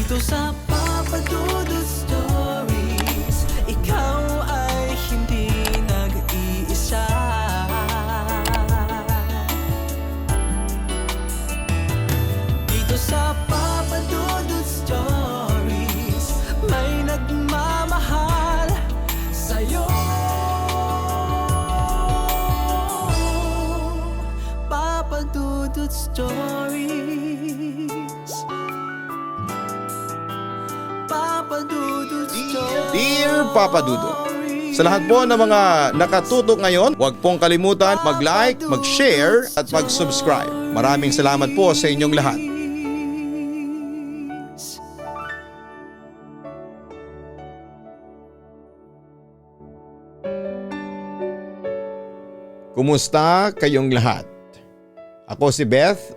Dito sa Papa Dudut Stories, ikaw ay hindi nag-iisa. Dito sa Papa Dudut Stories, may nagmamahal sa'yo. Papa Dudut Stories, Papa Dudut Stories. Dear Papa Dudut, sa lahat po ng mga nakatutok ngayon, huwag pong kalimutan mag-like, mag-share at mag-subscribe. Maraming salamat po sa inyong lahat. Kumusta kayong lahat? Ako si Beth,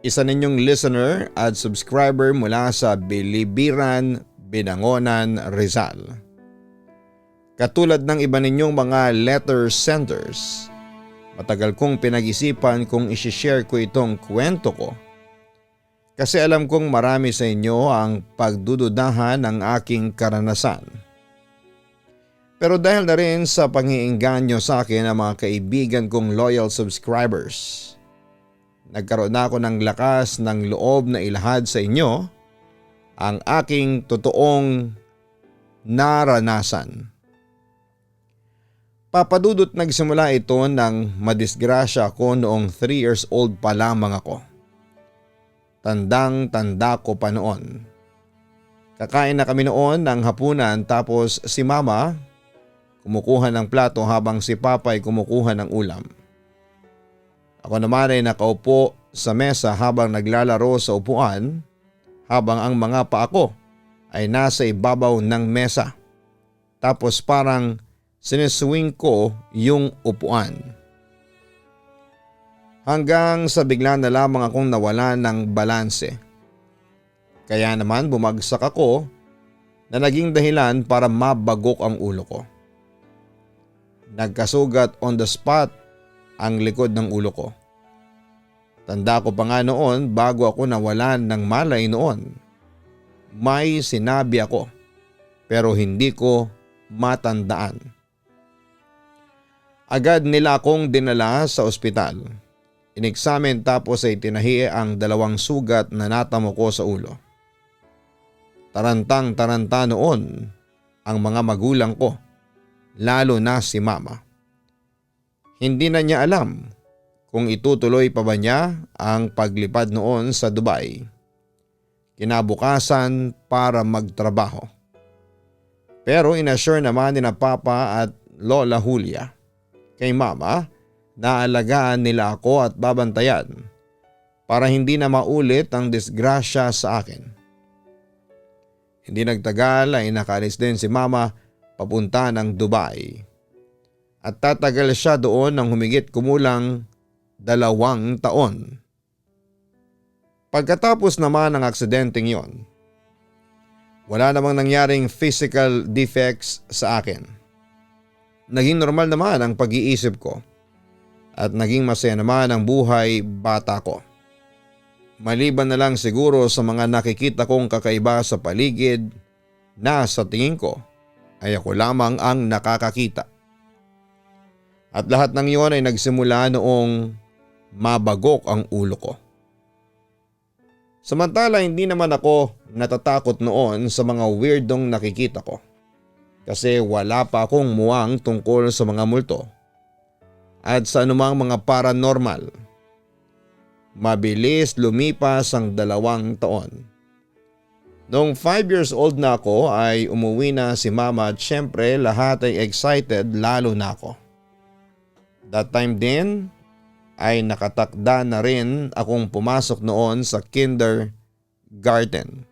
isa ninyong listener at subscriber mula sa Bilibiran, Binangonan, Rizal. Katulad ng iba ninyong mga letter senders, matagal kong pinag-isipan kung isi-share ko itong kwento ko. Kasi alam kong marami sa inyo ang pagdududahan ng aking karanasan. Pero dahil na rin sa pang-iinganyo sa akin ng mga kaibigan kong loyal subscribers, nagkaroon na ako ng lakas ng loob na ilahad sa inyo ang aking totoong naranasan. Papadudot nagsimula ito nang madisgrasya ako noong 3 years old pa lamang ako. Tandang-tanda ko pa noon. Kakain na kami noon ng hapunan tapos si Mama kumukuha ng plato habang si Papa ay kumukuha ng ulam. Ako naman ay nakaupo sa mesa habang naglalaro sa upuan habang ang mga paa ko ay nasa ibabaw ng mesa. Tapos parang siniswing ko yung upuan. Hanggang sa bigla na lamang akong nawala ng balanse. Kaya naman bumagsak ako na naging dahilan para mabagok ang ulo ko. Nagkasugat on the spot ang likod ng ulo ko. Tanda ko pa nga noon bago ako nawalan ng malay noon. May sinabi ako pero hindi ko matandaan. Agad nila akong dinala sa ospital. Ineksamen tapos ay tinahi ang 2 sugat na natamo ko sa ulo. Tarantang-taranta noon ang mga magulang ko, lalo na si Mama. Hindi na niya alam kung itutuloy pa ba niya ang paglipad noon sa Dubai. Kinabukasan para magtrabaho. Pero inassure naman ni na Papa at Lola Julia kay Mama na alagaan nila ako at babantayan para hindi na maulit ang disgrasya sa akin. Hindi nagtagal ay nakaalis din si Mama papunta ng Dubai. At tatagal siya doon ng humigit kumulang 2 taon. Pagkatapos naman ng aksidenteng yon, wala namang nangyaring physical defects sa akin. Naging normal naman ang pag-iisip ko at naging masaya naman ang buhay bata ko. Maliban na lang siguro sa mga nakikita kong kakaiba sa paligid na sa tingin ko ay ako lamang ang nakakakita. At lahat ng iyon ay nagsimula noong mabagok ang ulo ko. Samantala hindi naman ako natatakot noon sa mga weirdong nakikita ko. Kasi wala pa akong muwang tungkol sa mga multo at sa anumang mga paranormal. Mabilis lumipas ang 2 taon. Noong 5 years old na ako ay umuwi na si Mama at syempre lahat ay excited lalo na ako. That time din ay nakatakda na rin akong pumasok noon sa kindergarten.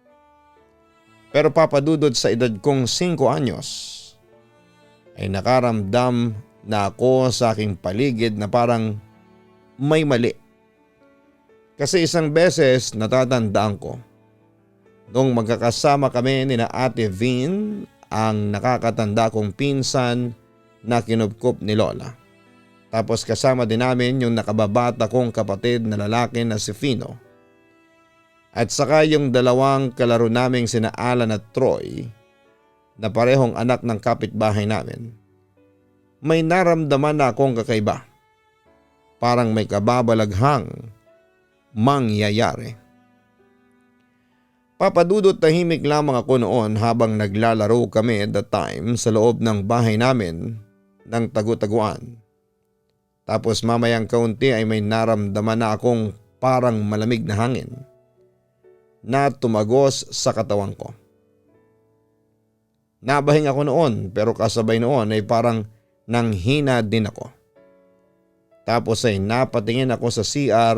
Pero papadudod sa edad kong 5 anyos ay nakaramdam na ako sa aking paligid na parang may mali. Kasi isang beses natatandaan ko nung magkakasama kami ni na Ate Vin, ang nakakatanda kong pinsan na kinupkup ni Lola. Tapos kasama din namin yung nakababata kong kapatid na lalaki na si Fino. At saka yung dalawang kalaro naming sina Alan at Troy na parehong anak ng kapitbahay namin. May naramdaman na akong kakaiba. Parang may kababalaghang mangyayari. Papadudot tahimik lamang ako noon habang naglalaro kami at the time sa loob ng bahay namin ng tagu-taguan. Tapos mamayang kaunti ay may naramdaman na akong parang malamig na hangin na tumagos sa katawan ko. Nabahing ako noon pero kasabay noon ay parang nanghina din ako. Tapos ay napatingin ako sa CR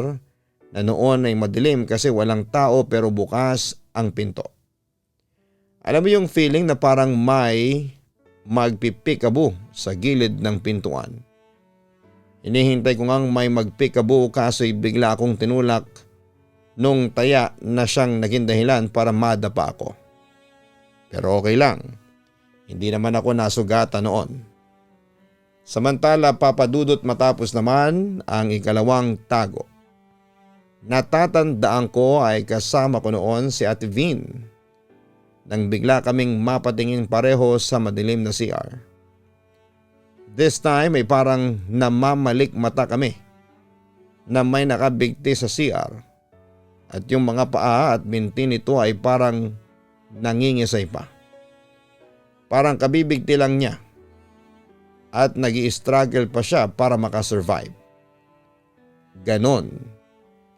na noon ay madilim kasi walang tao pero bukas ang pinto. Alam mo yung feeling na parang may magpipikabu sa gilid ng pintuan. Hinihintay ko ngang may magpikabu kaso'y bigla akong tinulak nung taya na siyang naging dahilan para madapa ako. Pero okay lang, hindi naman ako nasugatan noon. Samantala papadudot matapos naman ang ikalawang tago. Natatandaan ko ay kasama ko noon si Ate Vin nang bigla kaming mapatingin pareho sa madilim na CR. This time ay parang namamalik mata kami na may nakabigti sa CR. At yung mga paa at binti nito ay parang nangingisay pa. Parang kabibigti lang niya. At nag-i-struggle pa siya para makasurvive. Ganon.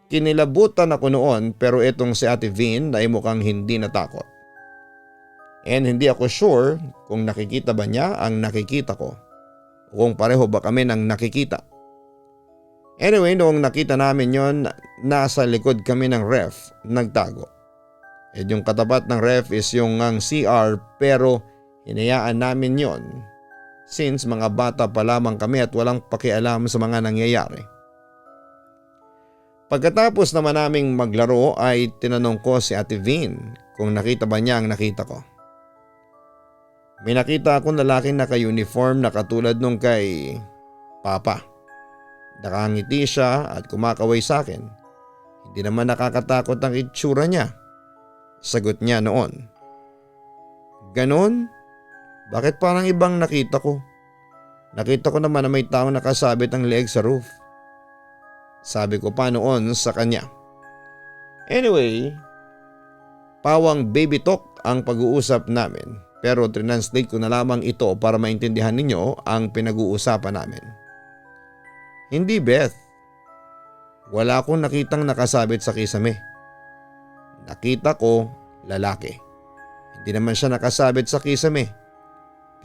Kinilabutan ako noon pero itong si Ate Vin ay mukhang hindi natakot. And hindi ako sure kung nakikita ba niya ang nakikita ko. O kung pareho ba kami ng nakikita. Anyway, noong nakita namin yon, nasa likod kami ng ref, nagtago. At yung katapat ng ref is yung ang CR pero hinayaan namin yon since mga bata pa lamang kami at walang pakialam sa mga nangyayari. Pagkatapos naman naming maglaro ay tinanong ko si Ate Vin kung nakita ba niya ang nakita ko. May nakita akong lalaking naka-uniform na katulad nung kay Papa. Nakangiti siya at kumakaway sa akin. Hindi naman nakakatakot ang itsura niya. Sagot niya noon. Ganon? Bakit parang ibang nakita ko? Nakita ko naman na may taong nakasabit ang leeg sa roof. Sabi ko pa noon sa kanya. Anyway, pawang baby talk ang pag-uusap namin. Pero translate ko na lamang ito para maintindihan ninyo ang pinag-uusapan namin. Hindi, Beth. Wala akong nakitang nakasabit sa kisame. Nakita ko lalaki. Hindi naman siya nakasabit sa kisame.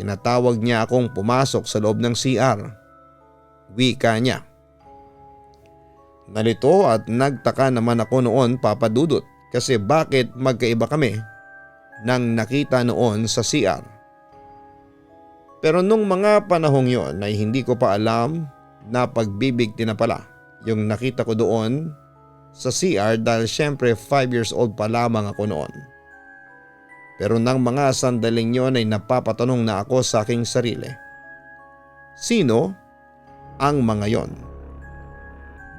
Tinatawag niya akong pumasok sa loob ng CR. Wika niya. Nalito at nagtaka naman ako noon, Papa Dudut, kasi bakit magkaiba kami nang nakita noon sa CR. Pero nung mga panahong yon ay hindi ko pa alam na pagbibigti na pala yung nakita ko doon sa CR dahil syempre 5 years old pa lamang ako noon. Pero nang mga sandaling yon ay napapatanong na ako sa aking sarili. Sino ang mga yon?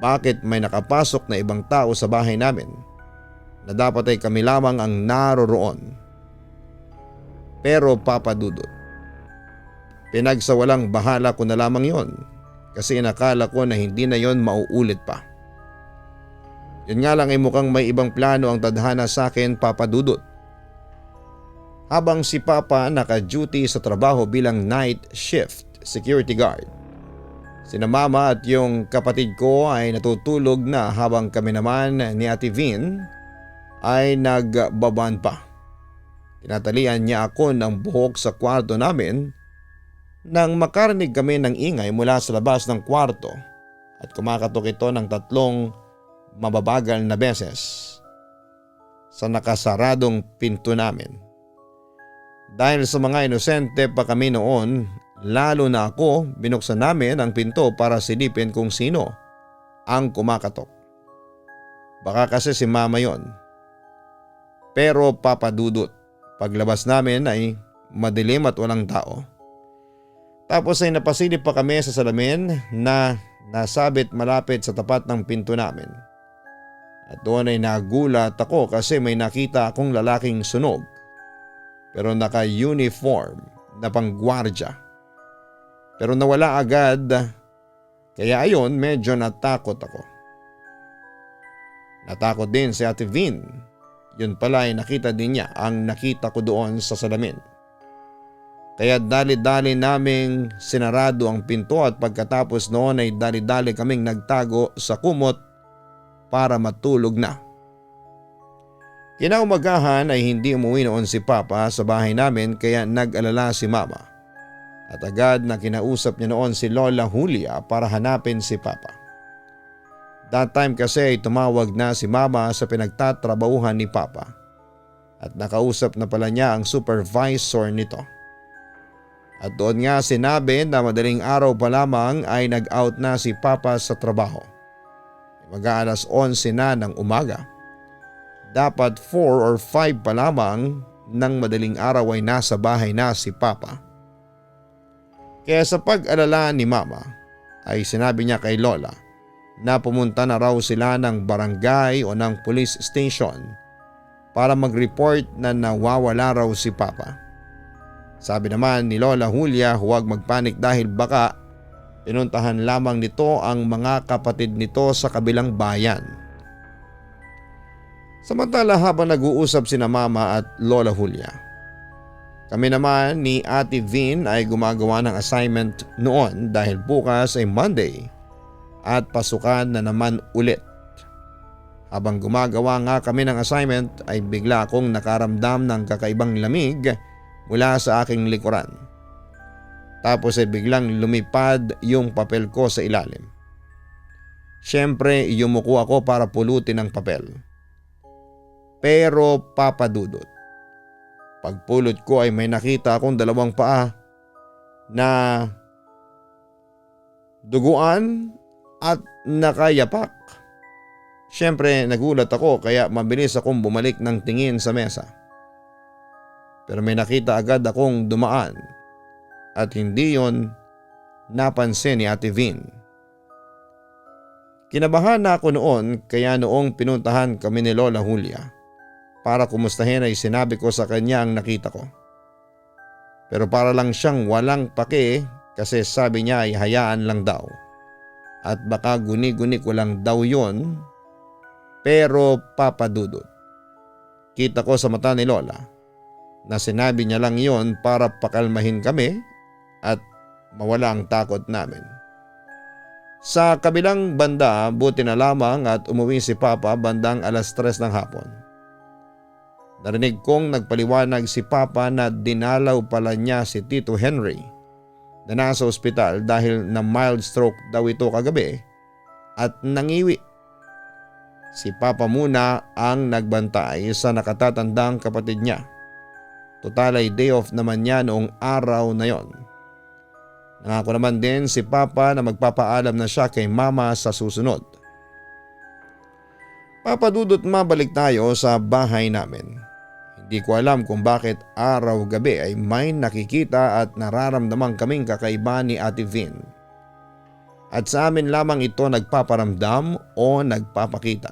Bakit may nakapasok na ibang tao sa bahay namin na dapat ay kami lamang ang naroroon? Pero Papa Dudut, pinagsawalang bahala ko na lamang yon. Kasi inakala ko na hindi na yon mauulit pa. Yun nga lang ay mukhang may ibang plano ang tadhana sa akin, Papa Dudut. Habang si Papa naka-duty sa trabaho bilang night shift security guard, sina Mama at yung kapatid ko ay natutulog na habang kami naman ni Ate Vin ay nagbaban pa. Tinatalian niya ako ng buhok sa kwarto namin nang makarinig kami ng ingay mula sa labas ng kwarto at kumakatok ito ng 3 mababagal na beses sa nakasaradong pinto namin. Dahil sa mga inosente pa kami noon, lalo na ako, binuksan namin ang pinto para silipin kung sino ang kumakatok. Baka kasi si Mama yon. Pero Papa Dudut, paglabas namin ay madilim at walang tao. Tapos ay napasilip pa kami sa salamin na nasabit malapit sa tapat ng pinto namin. At doon ay nagulat ako kasi may nakita akong lalaking sunog pero naka-uniform na panggwardya. Pero nawala agad kaya ayon medyo natakot ako. Natakot din si Ate Vin. Yun pala ay nakita din niya ang nakita ko doon sa salamin. Kaya dali-dali naming sinarado ang pinto at pagkatapos noon ay dali-dali kaming nagtago sa kumot para matulog na. Kinaumagahan ay hindi umuwi noon si Papa sa bahay namin kaya nag-alala si Mama. At agad na kinausap niya noon si Lola Julia para hanapin si Papa. That time kasi ay tumawag na si Mama sa pinagtatrabahuhan ni Papa. At nakausap na pala niya ang supervisor nito. At doon nga sinabi na madaling araw pa lamang ay nag-out na si Papa sa trabaho. Mag-aalas 11 na ng umaga. Dapat 4 or 5 pa lamang ng madaling araw ay nasa bahay na si Papa. Kaya sa pag-alala ni Mama ay sinabi niya kay Lola na pumunta na raw sila ng barangay o ng police station para mag-report na nawawala raw si Papa. Sabi naman ni Lola Julia huwag magpanik dahil baka pinuntahan lamang nito ang mga kapatid nito sa kabilang bayan. Samantala habang nag-uusap sina Mama at Lola Julia, kami naman ni Ate Vin ay gumagawa ng assignment noon dahil bukas ay Monday at pasukan na naman ulit. Habang gumagawa nga kami ng assignment ay bigla akong nakaramdam ng kakaibang lamig mula sa aking likuran. Tapos ay biglang lumipad yung papel ko sa ilalim. Siyempre yumuko ako para pulutin ang papel. Pero papadudot, pagpulot ko ay may nakita akong dalawang paa na duguan at nakayapak. Siyempre nagulat ako kaya mabilis akong bumalik ng tingin sa mesa. Pero may nakita agad akong dumaan at hindi yon napansin ni Ate Vin. Kinabahan na ako noon kaya noong pinuntahan kami ni Lola Julia para kumustahin ay sinabi ko sa kanya ang nakita ko. Pero para lang siyang walang pake kasi sabi niya ay hayaan lang daw. At baka guni-guni ko lang daw yon. Pero papadudot, kita ko sa mata ni Lola na sinabi niya lang yon para pakalmahin kami at mawala ang takot namin. Sa kabilang banda, buti na lamang at umuwi si Papa bandang alas 3 ng hapon. Narinig kong nagpaliwanag si Papa na dinalaw pala niya si Tito Henry na nasa ospital dahil na mild stroke daw ito kagabi at nangiwi. Si Papa muna ang nagbantay sa nakatatandang kapatid niya. Total ay day off naman niya noong araw na yon. Nangako naman din si Papa na magpapaalam na siya kay Mama sa susunod. Papadudot mabalik tayo sa bahay namin. Hindi ko alam kung bakit araw-gabi ay may nakikita at nararamdaman kaming kakaiba ni Ate Vin. At sa amin lamang ito nagpaparamdam o nagpapakita.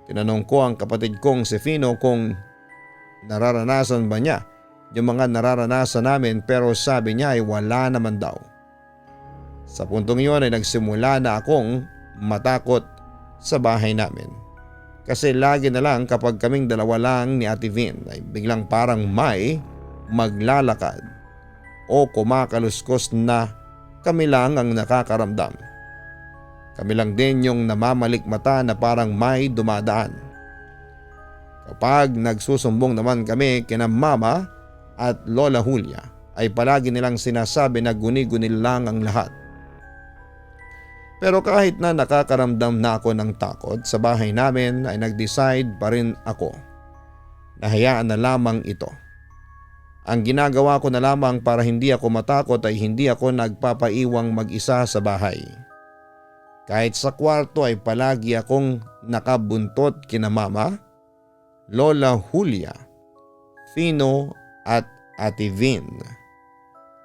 Tinanong ko ang kapatid kong si Fino kung nararanasan ba niya yung mga nararanasan namin pero sabi niya ay wala naman daw. Sa puntong yun ay nagsimula na akong matakot sa bahay namin. Kasi lagi na lang kapag kaming dalawa lang ni Ate Vin ay biglang parang may maglalakad o kumakaluskos na kami lang ang nakakaramdam. Kami lang din yung namamalikmata na parang may dumadaan. Kapag nagsusumbong naman kami kina Mama at Lola Julia ay palagi nilang sinasabi na guni-guni lang ang lahat. Pero kahit na nakakaramdam na ako ng takot sa bahay namin ay nag-decide pa rin ako na hayaan na lamang ito. Ang ginagawa ko na lamang para hindi ako matakot ay hindi ako nagpapaiwang mag-isa sa bahay. Kahit sa kwarto ay palagi akong nakabuntot kina Mama, Lola Julia, Fino at Ate Vin.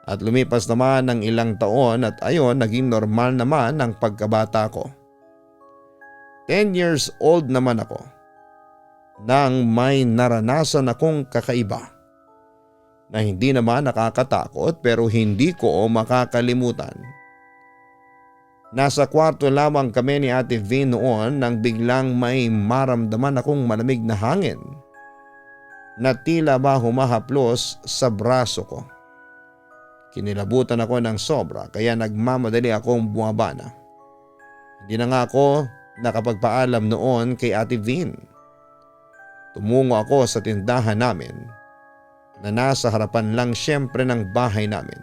At lumipas naman ng ilang taon at ayon naging normal naman ang pagkabata ko. 10 years old naman ako nang may naranasan akong kakaiba na hindi naman nakakatakot pero hindi ko makakalimutan. Nasa kwarto lamang kami ni Ate V noon nang biglang may maramdaman akong malamig na hangin na tila ba humahaplos sa braso ko. Kinilabutan ako ng sobra kaya nagmamadali akong bumaba na. Hindi na nga ako nakapagpaalam noon kay Ate Vin. Tumungo ako sa tindahan namin na nasa harapan lang siyempre ng bahay namin.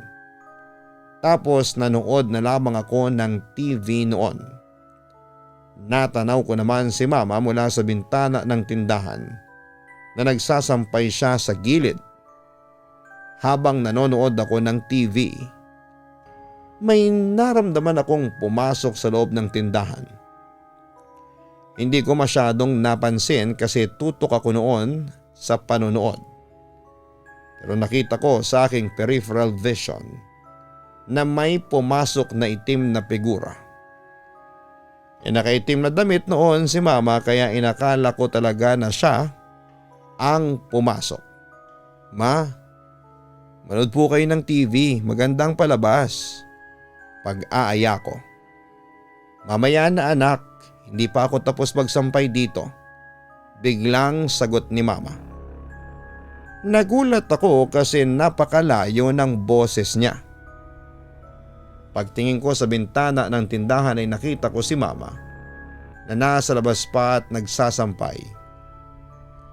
Tapos nanood na lamang ako ng TV noon. Natanaw ko naman si Mama mula sa bintana ng tindahan na nagsasampay siya sa gilid. Habang nanonood ako ng TV, may naramdaman akong pumasok sa loob ng tindahan. Hindi ko masyadong napansin kasi tutok ako noon sa panonood. Pero nakita ko sa aking peripheral vision na may pumasok na itim na figura. Nakaitim na damit noon si Mama kaya inakala ko talaga na siya ang pumasok. Ma, manood po kayo ng TV, magandang palabas. Pag-aaya ko. Mamaya na anak, hindi pa ako tapos magsampay dito. Biglang sagot ni Mama. Nagulat ako kasi napakalayo ng boses niya. Pagtingin ko sa bintana ng tindahan ay nakita ko si Mama na nasa labas pa at nagsasampay.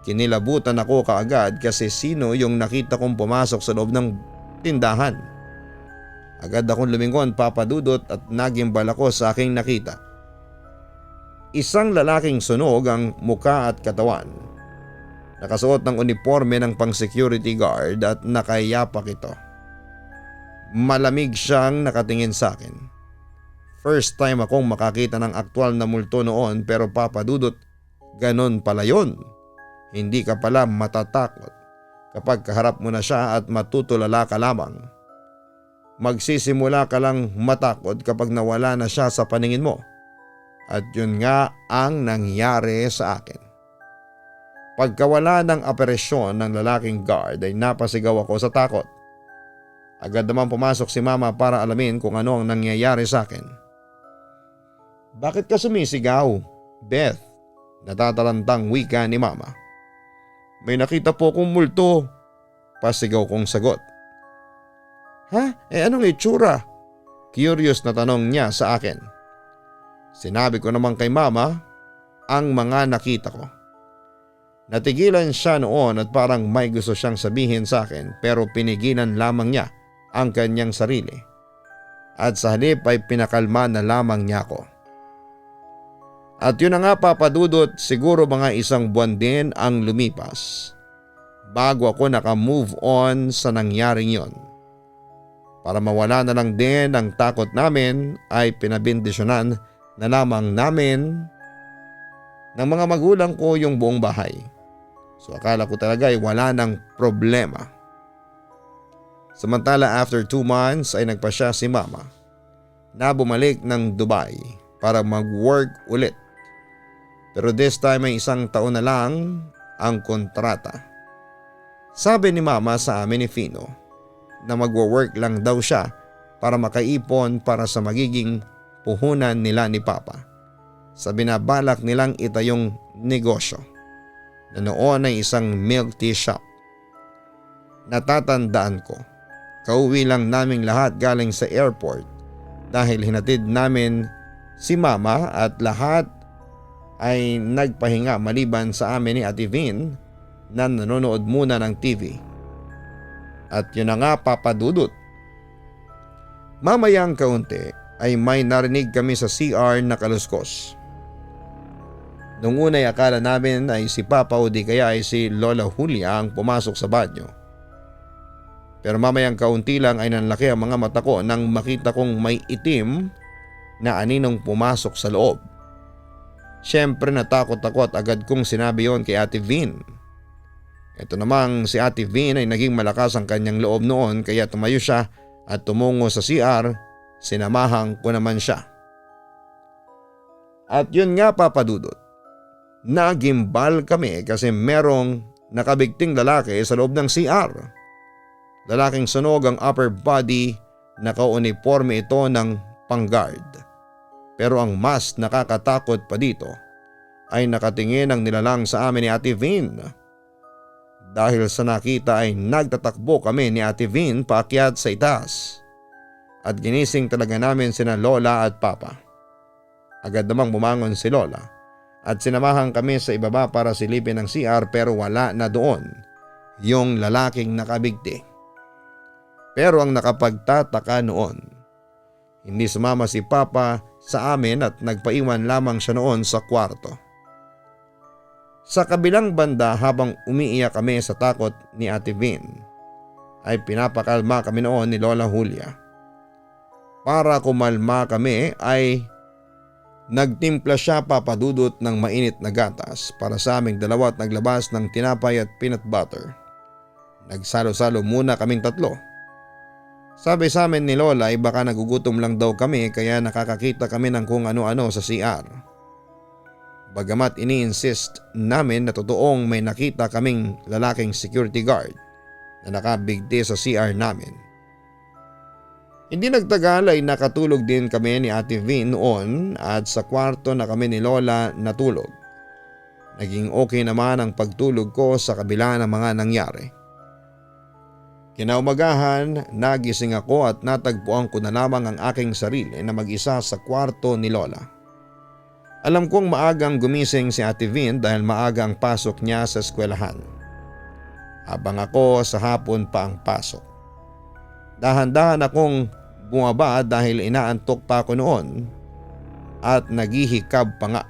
Kinilabutan ako kaagad kasi sino yung nakita kong pumasok sa loob ng tindahan. Agad akong lumingon papadudot at nagimbal ako sa aking nakita. Isang lalaking sunog ang muka at katawan. Nakasuot ng uniforme ng pang-security guard at nakayapak ito. Malamig siyang nakatingin sa akin. First time akong makakita ng aktwal na multo noon pero papadudot, ganon pala yun. Hindi ka pala matatakot kapag kaharap mo na siya at matutulala ka lamang. Magsisimula ka lang matakot kapag nawala na siya sa paningin mo. At yun nga ang nangyari sa akin. Pagkawala ng aperesyon ng lalaking guard ay napasigaw ako sa takot. Agad naman pumasok si Mama para alamin kung ano ang nangyayari sa akin. Bakit ka sumisigaw, Beth? Natatarantang wika ni Mama. May nakita po kong multo. Pasigaw kong sagot. Ha? Anong itsura? Curious na tanong niya sa akin. Sinabi ko naman kay Mama ang mga nakita ko. Natigilan siya noon at parang may gusto siyang sabihin sa akin pero pinigilan lamang niya ang kanyang sarili. At sa halip ay pinakalma na lamang niya ako. At yun na nga papadudot, siguro mga 1 buwan din ang lumipas bago ako naka-move on sa nangyaring yon. Para mawala na lang din ang takot namin ay pinabindisyonan na lamang namin ng mga magulang ko yung buong bahay. So akala ko talaga ay wala ng problema. Samantala after 2 months ay nagpasya si Mama na bumalik ng Dubai para mag-work ulit. Pero this time ay 1 taon na lang ang kontrata. Sabi ni Mama sa amin ni Fino na magwo-work lang daw siya para makaipon para sa magiging puhunan nila ni Papa sa binabalak nilang itayong negosyo na noon ay isang milk tea shop. Natatandaan ko, kauwi lang naming lahat galing sa airport dahil hinatid namin si Mama at lahat ay nagpahinga maliban sa amin ni Ate Vin na nanonood muna ng TV. At yun na nga papadudot. Mamayang kaunti ay may narinig kami sa CR na kaluskos. Nung unay akala namin ay si Papa o di kaya ay si Lola Julia ang pumasok sa banyo. Pero mamayang kaunti lang ay nanlaki ang mga mata ko nang makita kong may itim na aninong pumasok sa loob. Siyempre natakot ako at agad kong sinabi yon kay Ate Vin. Ito namang si Ate Vin ay naging malakas ang kanyang loob noon kaya tumayo siya at tumungo sa CR, sinamahan ko naman siya. At yun nga Papa Dudut, nagimbal kami kasi merong nakabigting lalaki sa loob ng CR. Lalaking sunog ang upper body, naka-uniforme ito ng pang-guard. Pero ang mas nakakatakot pa dito ay nakatingin ang nilalang sa amin ni Ate Vin. Dahil sa nakita ay nagtatakbo kami ni Ate Vin paakyat sa itaas. At ginising talaga namin sina Lola at Papa. Agad namang bumangon si Lola at sinamahan kami sa ibaba para silipin ang CR pero wala na doon yung lalaking nakabigti. Pero ang nakapagtataka noon, hindi sumama si Papa sa amin at nagpaiwan lamang siya noon sa kwarto. Sa kabilang banda habang umiiyak kami sa takot ni Ate Vin, ay pinapakalma kami noon ni Lola Julia. Para kumalma kami ay nagtimpla siya Papa Dudut ng mainit na gatas para sa aming dalawa at naglabas ng tinapay at peanut butter. Nagsalo-salo muna kaming tatlo. Sabi sa amin ni Lola ay baka nagugutom lang daw kami kaya nakakakita kami ng kung ano-ano sa CR. Bagamat ini-insist namin na totoong may nakita kaming lalaking security guard na nakabigti sa CR namin. Hindi nagtagal ay nakatulog din kami ni Ate Vin noon at sa kwarto na kami ni Lola natulog. Naging okay naman ang pagtulog ko sa kabila ng mga nangyari. Kinaumagahan, nagising ako at natagpuan ko na lamang ang aking sarili na mag-isa sa kwarto ni Lola. Alam kong maagang gumising si Ate Vin dahil maaga ang pasok niya sa eskwelahan. Habang ako sa hapon pa ang pasok. Dahan-dahan akong bumaba dahil inaantok pa ako noon at naghihikab pa nga.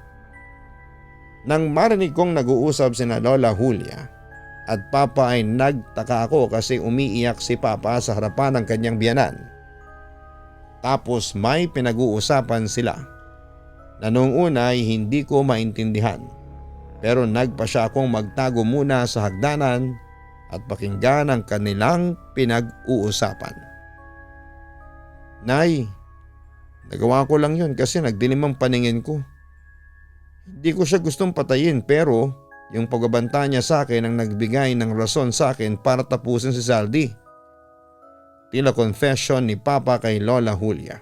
Nang marinig kong nag-uusap sina Lola Julia at Papa ay nagtaka ako kasi umiiyak si Papa sa harapan ng kanyang biyanan. Tapos may pinag-uusapan sila na noong una ay hindi ko maintindihan pero nagpa siya akong magtago muna sa hagdanan at pakinggan ang kanilang pinag-uusapan. Nay, nagawa ko lang yun kasi nagdilim ang paningin ko. Hindi ko siya gustong patayin pero yung pagbabanta niya sa akin ang nagbigay ng rason sa akin para tapusin si Zaldy. Tila confession ni Papa kay Lola Julia.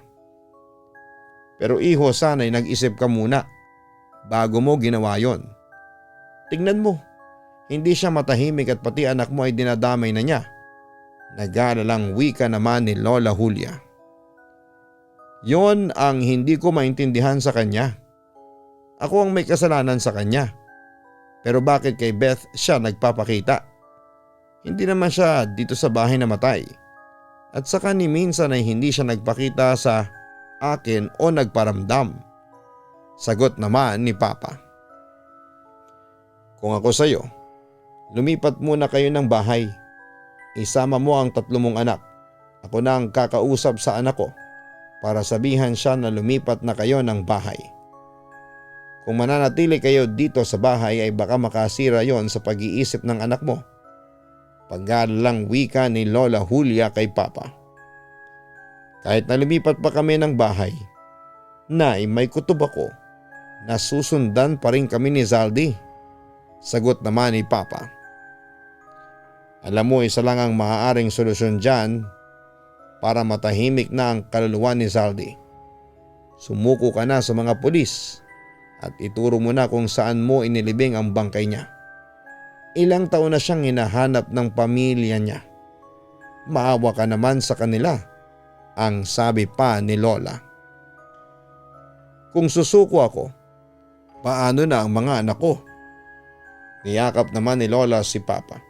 Pero iho, sana'y nag-isip ka muna bago mo ginawa yon. Tingnan mo, hindi siya matahimik at pati anak mo ay dinadamay na niya. Nag-aalalang wika naman ni Lola Julia. Yon ang hindi ko maintindihan sa kanya. Ako ang may kasalanan sa kanya. Pero bakit kay Beth siya nagpapakita? Hindi naman siya dito sa bahay namatay. At saka ni minsan ay hindi siya nagpakita sa akin o nagparamdam. Sagot naman ni Papa. Kung ako sa'yo, lumipat muna kayo ng bahay. Isama mo ang 3 mong anak. Ako na ang kakausap sa anak ko para sabihan siya na lumipat na kayo ng bahay. Kung mananatili kayo dito sa bahay ay baka makasira yon sa pag-iisip ng anak mo. Pag-aalalang wika ni Lola Julia kay Papa. Kahit na lumipat pa kami ng bahay, Nay, may kutob ako na susundan pa rin kami ni Zaldy. Sagot naman ni Papa. Alam mo, isa lang ang maaaring solusyon dyan para matahimik na ang kaluluwa ni Zaldy. Sumuko ka na sa mga pulis at ituro mo na kung saan mo inilibing ang bangkay niya. Ilang taon na siyang hinahanap ng pamilya niya. Maawa ka naman sa kanila, ang sabi pa ni Lola. Kung susuko ako, paano na ang mga anak ko? Niyakap naman ni Lola si Papa.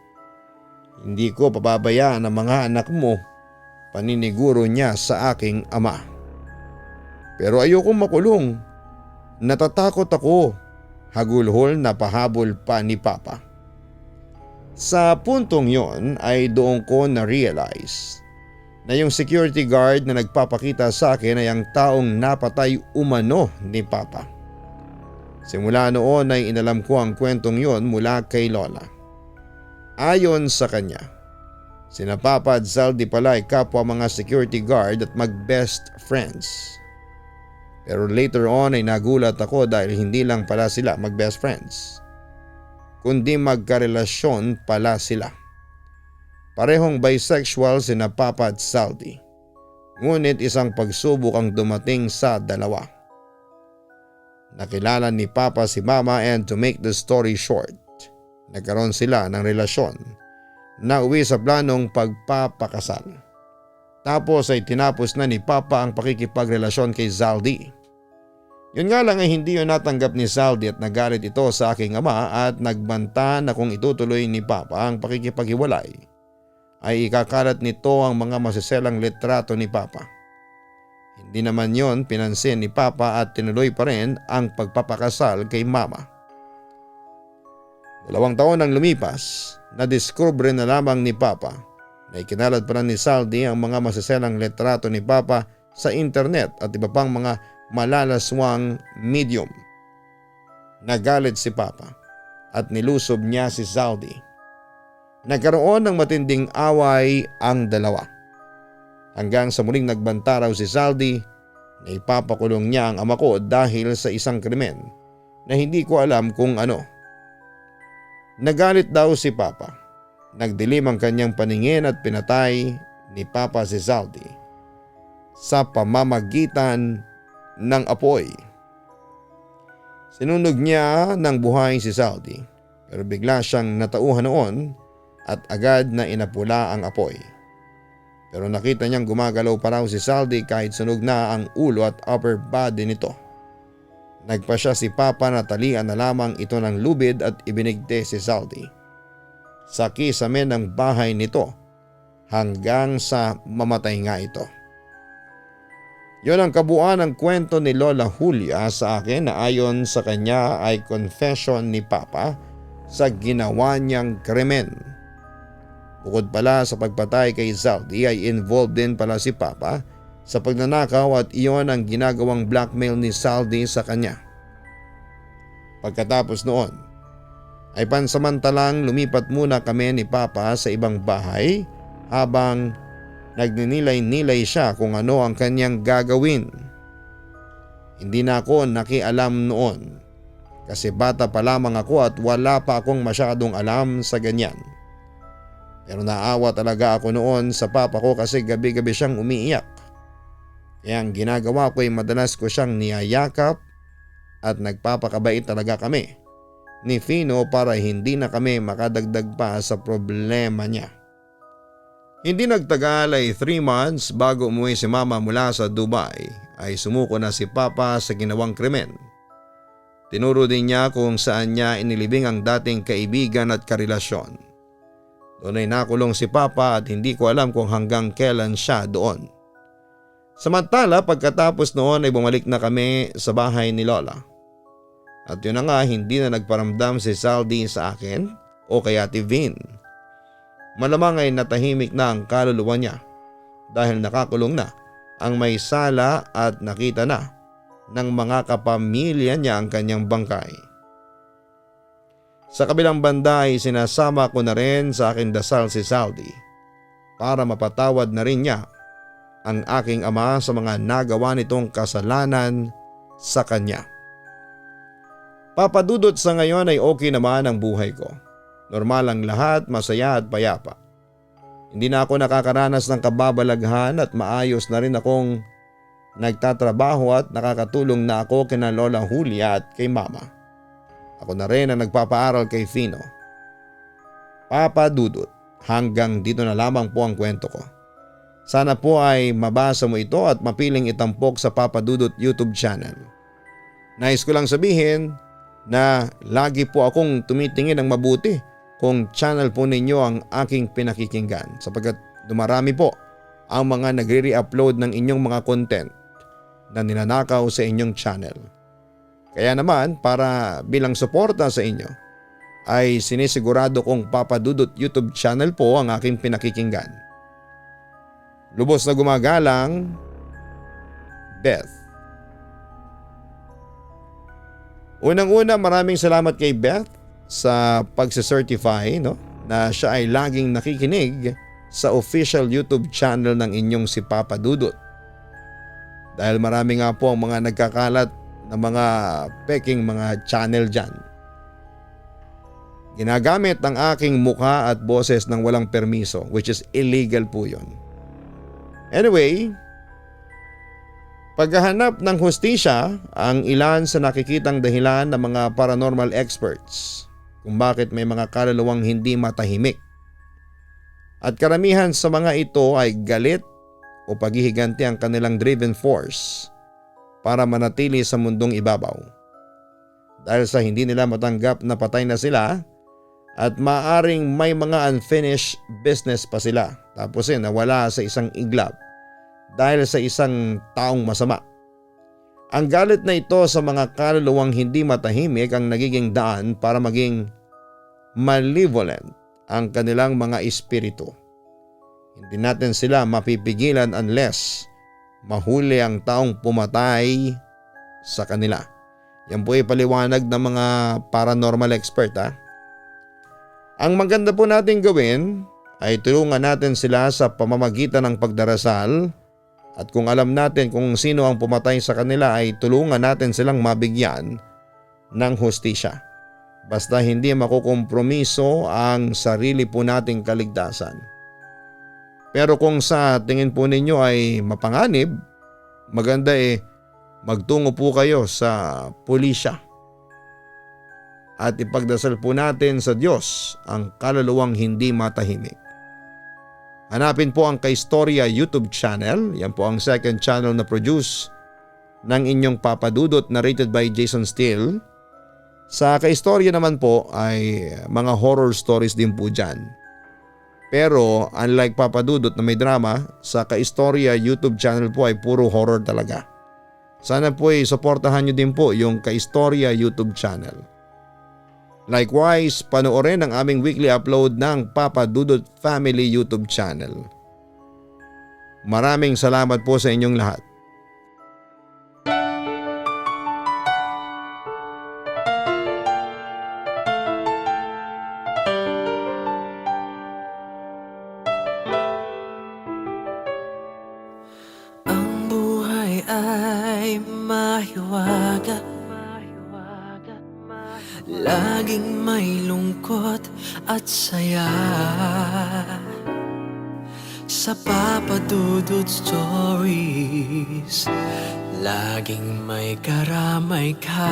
Hindi ko pababayaan ang mga anak mo, paniniguro niya sa aking ama. Pero ayokong makulong. Natatakot ako, hagulhol na pahabol pa ni Papa. Sa puntong yon ay doon ko na-realize na yung security guard na nagpapakita sa akin ay ang taong napatay umano ni Papa. Simula noon ay inalam ko ang kwentong yon mula kay Lola. Ayon sa kanya, sina Papa at Zaldy pala ay kapwa mga security guard at mag-best friends. Pero later on ay nagulat ako dahil hindi lang pala sila mag-best friends, kundi magkarelasyon pala sila. Parehong bisexual sina Papa at Saldi. Ngunit isang pagsubok ang dumating sa dalawa. Nakilala ni Papa si Mama and to make the story short, nagkaroon sila ng relasyon na uwi sa planong pagpapakasal. Tapos ay tinapos na ni Papa ang pakikipagrelasyon kay Zaldi. Yun nga lang ay hindi yun natanggap ni Zaldi at nagalit ito sa aking ama at nagbanta na kung itutuloy ni Papa ang pakikipaghiwalay ay ikakalat nito ang mga masiselang litrato ni Papa. Hindi naman yon pinansin ni Papa at tinuloy pa rin ang pagpapakasal kay Mama. 2 taon nang lumipas, nadiskubre na lamang ni Papa na ikinalat pa ni Zaldi ang mga masiselang litrato ni Papa sa internet at iba pang mga malalaswang medium. Nagalit si Papa at nilusob niya si Zaldi. Nagkaroon ng matinding away ang dalawa. Hanggang sa muling nagbanta raw si Zaldi na ipapakulong niya ang ama ko dahil sa isang krimen na hindi ko alam kung ano. Nagalit daw si Papa. Nagdilim ang kanyang paningin at pinatay ni Papa si Zaldi sa pamamagitan ng apoy. Sinunog niya ng buhay si Zaldi pero bigla siyang natauhan noon at agad na inapula ang apoy. Pero nakita niyang gumagalaw pa raw si Zaldi kahit sunog na ang ulo at upper body nito. Nagpa siya si Papa na talian na lamang ito ng lubid at ibinigti si Zaldi sa kisame ng bahay nito hanggang sa mamatay nga ito. Yon ang kabuuan ng kwento ni Lola Julia sa akin na ayon sa kanya ay confession ni Papa sa ginawa niyang krimen. Bukod pala sa pagpatay kay Zaldi ay involved din pala si Papa sa pagnanakaw at iyon ang ginagawang blackmail ni Zaldi sa kanya. Pagkatapos noon ay pansamantalang lumipat muna kami ni Papa sa ibang bahay habang nagninilay-nilay siya kung ano ang kanyang gagawin. Hindi na ako nakialam noon kasi bata pa lamang ako at wala pa akong masyadong alam sa ganyan. Pero naawa talaga ako noon sa Papa ko kasi gabi-gabi siyang umiiyak. Kaya ang ginagawa ko ay madalas ko siyang niyayakap at nagpapakabait talaga kami ni Fino para hindi na kami makadagdag pa sa problema niya. Hindi nagtagal ay 3 months bago umuwi si Mama mula sa Dubai ay sumuko na si Papa sa ginawang krimen. Tinuro din niya kung saan niya inilibing ang dating kaibigan at karelasyon. Doon ay nakulong si Papa at hindi ko alam kung hanggang kailan siya doon. Samantala pagkatapos noon ay bumalik na kami sa bahay ni Lola. At yun na nga hindi na nagparamdam si Zaldi sa akin o kay Ate Vin. Malamang ay natahimik na ang kaluluwa niya dahil nakakulong na ang may sala at nakita na ng mga kapamilya niya ang kanyang bangkay. Sa kabilang banda ay sinasama ko na rin sa aking dasal si Zaldi para mapatawad na rin niya ang aking ama sa mga nagawa nitong kasalanan sa kanya. Papadudot sa ngayon ay okay naman ang buhay ko. Normal ang lahat, masaya at payapa. Hindi na ako nakakaranas ng kababalaghan at maayos na rin akong nagtatrabaho at nakakatulong na ako kina Lola Julia at kay Mama. Ako na rin ang nagpapaaral kay Fino. Papadudot, hanggang dito na lamang po ang kwento ko. Sana po ay mabasa mo ito at mapiling itampok sa Papadudot YouTube channel. Nais ko lang sabihin na lagi po akong tumitingin ng mabuti kung channel po ninyo ang aking pinakikinggan sapagkat dumarami po ang mga nagre-re-upload ng inyong mga content na ninanakaw sa inyong channel. Kaya naman para bilang suporta sa inyo ay sinisigurado kong Papadudot YouTube channel po ang aking pinakikinggan. Lubos na gumagalang, Beth. Unang-una maraming salamat kay Beth sa pagsicertify na siya ay laging nakikinig sa official YouTube channel ng inyong si Papa Dudut. Dahil marami nga po ang mga nagkakalat na mga peking mga channel dyan. Ginagamit ang aking mukha at boses ng walang permiso, which is illegal po yun. Anyway, paghahanap ng hustisya ang ilan sa nakikitang dahilan ng mga paranormal experts kung bakit may mga kaluluwang hindi matahimik. At karamihan sa mga ito ay galit o paghihiganti ang kanilang driven force para manatili sa mundong ibabaw. Dahil sa hindi nila matanggap na patay na sila at maaring may mga unfinished business pa sila tapos nawala sa isang iglap dahil sa isang taong masama. Ang galit na ito sa mga kaluluwang hindi matahimik ang nagiging daan para maging malevolent ang kanilang mga espiritu. Hindi natin sila mapipigilan unless mahuli ang taong pumatay sa kanila. Yan po ay paliwanag ng mga paranormal expert ha. Ang maganda po natin gawin ay tulungan natin sila sa pamamagitan ng pagdarasal at kung alam natin kung sino ang pumatay sa kanila ay tulungan natin silang mabigyan ng hustisya. Basta hindi makukompromiso ang sarili po nating kaligtasan. Pero kung sa tingin po ninyo ay mapanganib, maganda magtungo po kayo sa pulisya. At ipagdasal po natin sa Diyos ang kaluluwang hindi matahimik. Hanapin po ang Kaistorya YouTube channel. Yan po ang second channel na produce ng inyong Papa Dudut narrated by Jason Steele. Sa Kaistorya naman po ay mga horror stories din po dyan. Pero unlike Papa Dudut na may drama, sa Kaistorya YouTube channel po ay puro horror talaga. Sana po suportahan nyo din po yung Kaistorya YouTube channel. Likewise, panoorin ang aming weekly upload ng Papa Dudut Family YouTube channel. Maraming salamat po sa inyong lahat. Ang buhay ay mahiwaga, laging may lungkot at saya. Sa Papa Dudut Stories, laging may karamay ka.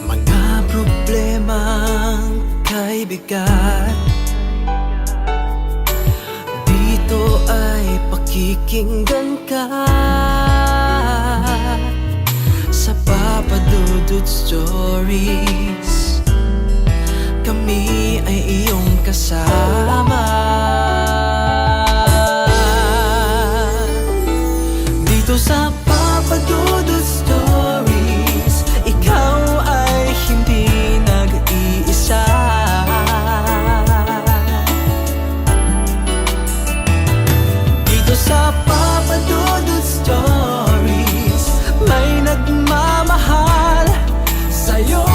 Mga problemang kay bigat, dito ay pakikinggan ka. Sa Papa Dudut Stories, kami ay iyong kasama. Dito sa Papa Dudut Stories, ikaw ay hindi nag-iisa. Dito sa Papa Dudut Stories, may nagmamahal sa'yo.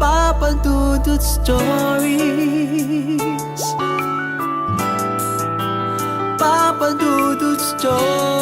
Papa Dudut Stories, Papa Dudut Stories.